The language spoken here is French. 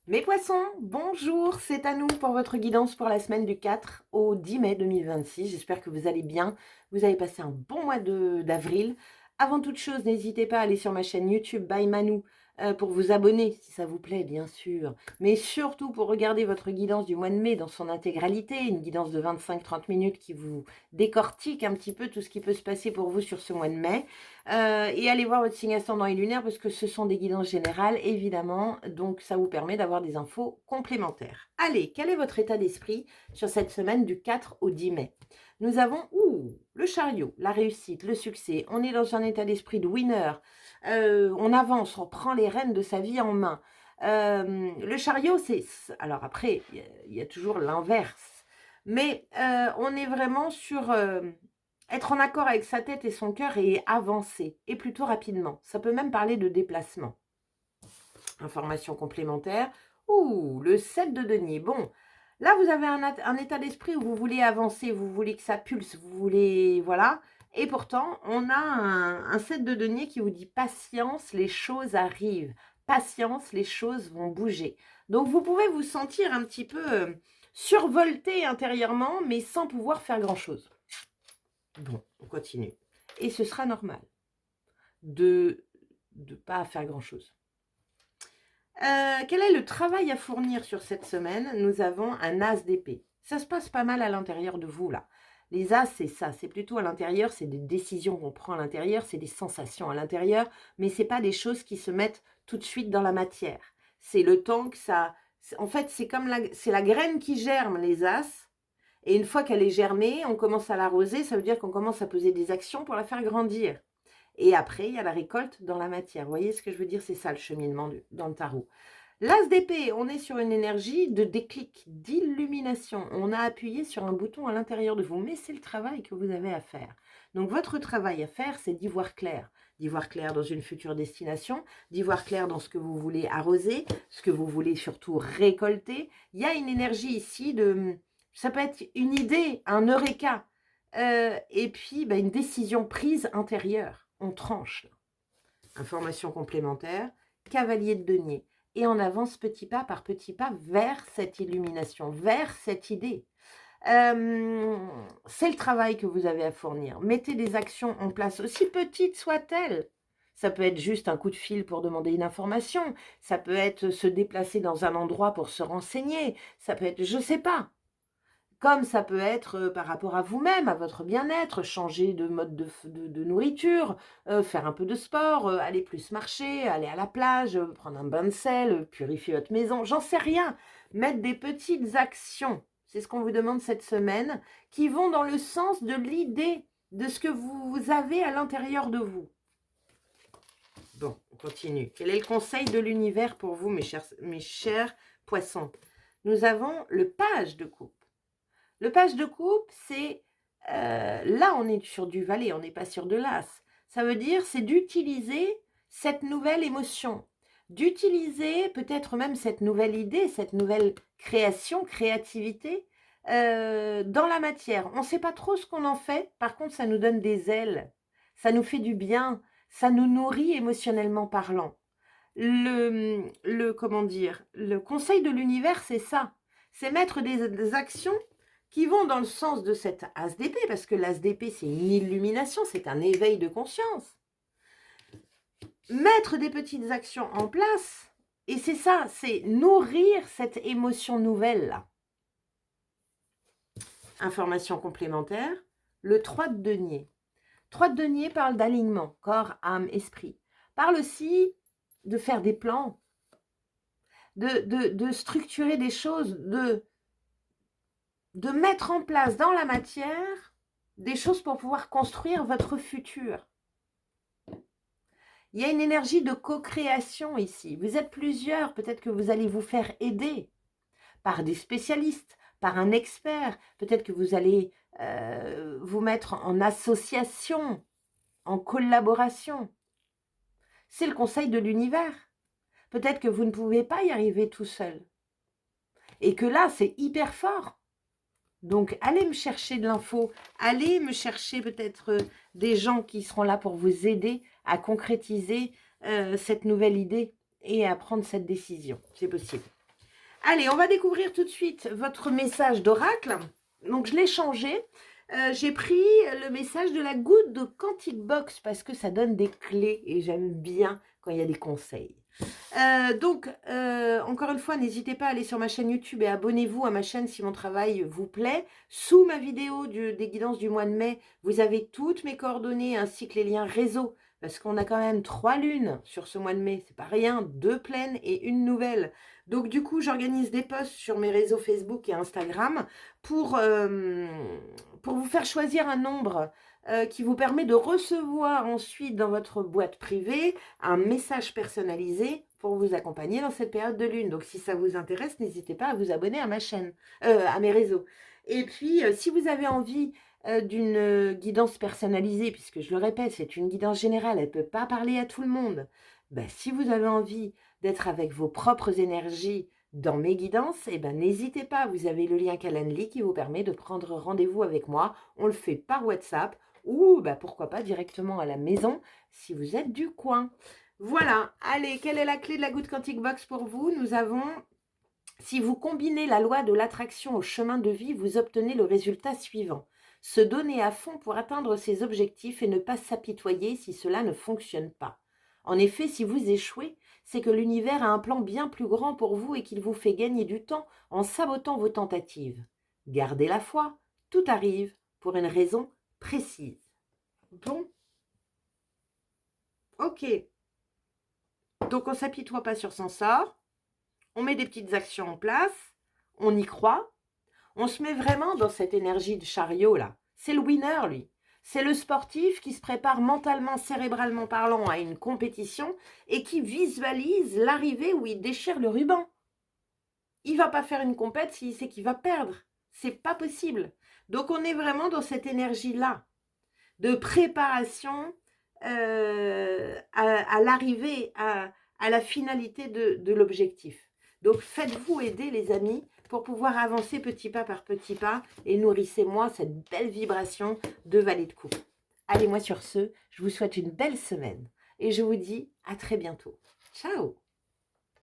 Mes poissons, bonjour, c'est à nous pour votre guidance pour la semaine du 4 au 10 mai 2026. J'espère que vous allez bien, vous avez passé un bon mois d'avril. Avant toute chose, n'hésitez pas à aller sur ma chaîne YouTube by Manou pour vous abonner, si ça vous plaît, bien sûr. Mais surtout pour regarder votre guidance du mois de mai dans son intégralité, une guidance de 25-30 minutes qui vous décortique un petit peu tout ce qui peut se passer pour vous sur ce mois de mai. Et allez voir votre signe ascendant et lunaire parce que ce sont des guidances générales, évidemment. Donc, ça vous permet d'avoir des infos complémentaires. Allez, quel est votre état d'esprit sur cette semaine du 4 au 10 mai? Nous avons le chariot, la réussite, le succès. On est dans un état d'esprit de winner. On avance, on prend les rênes de sa vie en main. Le chariot, c'est... Alors après, il y a toujours l'inverse. Mais on est vraiment sur... être en accord avec sa tête et son cœur et avancer, et plutôt rapidement. Ça peut même parler de déplacement. Information complémentaire. Le 7 de denier. Bon, là, vous avez un état d'esprit où vous voulez avancer, vous voulez que ça pulse, vous voulez... Voilà. Et pourtant, on a un 7 de denier qui vous dit patience, les choses arrivent. Patience, les choses vont bouger. Donc, vous pouvez vous sentir un petit peu survolté intérieurement, mais sans pouvoir faire grand-chose. Bon, on continue. Et ce sera normal de ne pas faire grand-chose. Quel est le travail à fournir sur cette semaine? Nous avons un as d'épée. Ça se passe pas mal à l'intérieur de vous, là. Les as, c'est ça. C'est plutôt à l'intérieur, c'est des décisions qu'on prend à l'intérieur, c'est des sensations à l'intérieur, mais c'est pas des choses qui se mettent tout de suite dans la matière. C'est le temps que ça... En fait, c'est comme c'est la graine qui germe, les as. Et une fois qu'elle est germée, on commence à l'arroser, ça veut dire qu'on commence à poser des actions pour la faire grandir. Et après, il y a la récolte dans la matière. Vous voyez ce que je veux dire? C'est ça le cheminement dans le tarot. L'as d'épée, on est sur une énergie de déclic, d'illumination. On a appuyé sur un bouton à l'intérieur de vous, mais c'est le travail que vous avez à faire. Donc votre travail à faire, c'est d'y voir clair. D'y voir clair dans une future destination, d'y voir clair dans ce que vous voulez arroser, ce que vous voulez surtout récolter. Il y a une énergie ici de... Ça peut être une idée, un eureka, et puis une décision prise intérieure. On tranche. Information complémentaire, cavalier de denier. Et on avance petit pas par petit pas vers cette illumination, vers cette idée. C'est le travail que vous avez à fournir. Mettez des actions en place, aussi petites soient-elles. Ça peut être juste un coup de fil pour demander une information. Ça peut être se déplacer dans un endroit pour se renseigner. Ça peut être, je ne sais pas. Comme ça peut être par rapport à vous-même, à votre bien-être, changer de mode de nourriture, faire un peu de sport, aller plus marcher, aller à la plage, prendre un bain de sel, purifier votre maison, j'en sais rien. Mettre des petites actions, c'est ce qu'on vous demande cette semaine, qui vont dans le sens de l'idée, de ce que vous avez à l'intérieur de vous. Bon, on continue. Quel est le conseil de l'univers pour vous, mes chers poissons? Nous avons le page de coupe. Le page de coupe, c'est... là, on est sur du valet, on n'est pas sur de l'as. Ça veut dire, c'est d'utiliser cette nouvelle émotion, d'utiliser peut-être même cette nouvelle idée, cette nouvelle création, créativité, dans la matière. On ne sait pas trop ce qu'on en fait, par contre, ça nous donne des ailes, ça nous fait du bien, ça nous nourrit émotionnellement parlant. Comment dire, le conseil de l'univers, c'est ça. C'est mettre des actions qui vont dans le sens de cette as d'épée, parce que l'as d'épée, c'est une illumination, c'est un éveil de conscience. Mettre des petites actions en place, et c'est ça, c'est nourrir cette émotion nouvelle-là. Information complémentaire, le 3 de denier. 3 de denier parle d'alignement, corps, âme, esprit. Parle aussi de faire des plans, de structurer des choses, de mettre en place dans la matière des choses pour pouvoir construire votre futur. Il y a une énergie de co-création ici. Vous êtes plusieurs, peut-être que vous allez vous faire aider par des spécialistes, par un expert. Peut-être que vous allez vous mettre en association, en collaboration. C'est le conseil de l'univers. Peut-être que vous ne pouvez pas y arriver tout seul. Et que là, c'est hyper fort. Donc, allez me chercher de l'info, allez me chercher peut-être des gens qui seront là pour vous aider à concrétiser cette nouvelle idée et à prendre cette décision. C'est possible. Allez, on va découvrir tout de suite votre message d'oracle. Donc, je l'ai changé. J'ai pris le message de la goutte de Quantic Box parce que ça donne des clés et j'aime bien quand il y a des conseils. Encore une fois, n'hésitez pas à aller sur ma chaîne YouTube et abonnez-vous à ma chaîne si mon travail vous plaît. Sous ma vidéo des guidances du mois de mai, vous avez toutes mes coordonnées ainsi que les liens réseau parce qu'on a quand même 3 lunes sur ce mois de mai. C'est pas rien, 2 pleines et une nouvelle. Donc du coup, j'organise des posts sur mes réseaux Facebook et Instagram pour vous faire choisir un nombre qui vous permet de recevoir ensuite dans votre boîte privée un message personnalisé pour vous accompagner dans cette période de lune. Donc si ça vous intéresse, n'hésitez pas à vous abonner à ma chaîne, à mes réseaux. Et puis, si vous avez envie d'une guidance personnalisée, puisque je le répète, c'est une guidance générale, elle ne peut pas parler à tout le monde. Ben, si vous avez envie d'être avec vos propres énergies dans mes guidances, eh ben, n'hésitez pas, vous avez le lien Calendly qui vous permet de prendre rendez-vous avec moi. On le fait par WhatsApp ou ben, pourquoi pas directement à la maison si vous êtes du coin. Voilà, allez, quelle est la clé de la goutte Quantic Box pour vous? Nous avons, si vous combinez la loi de l'attraction au chemin de vie, vous obtenez le résultat suivant. Se donner à fond pour atteindre ses objectifs et ne pas s'apitoyer si cela ne fonctionne pas. En effet, si vous échouez, c'est que l'univers a un plan bien plus grand pour vous et qu'il vous fait gagner du temps en sabotant vos tentatives. Gardez la foi, tout arrive pour une raison précise. Bon, ok. Donc on ne s'apitoie pas sur son sort, on met des petites actions en place, on y croit, on se met vraiment dans cette énergie de chariot là. C'est le winner lui. C'est le sportif qui se prépare mentalement, cérébralement parlant à une compétition et qui visualise l'arrivée où il déchire le ruban. Il ne va pas faire une compète s'il sait qu'il va perdre. C'est pas possible. Donc on est vraiment dans cette énergie-là de préparation à l'arrivée, à la finalité de l'objectif. Donc faites-vous aider les amis pour pouvoir avancer petit pas par petit pas et nourrissez-moi cette belle vibration de valet de coupe. Allez, moi sur ce, je vous souhaite une belle semaine et je vous dis à très bientôt. Ciao!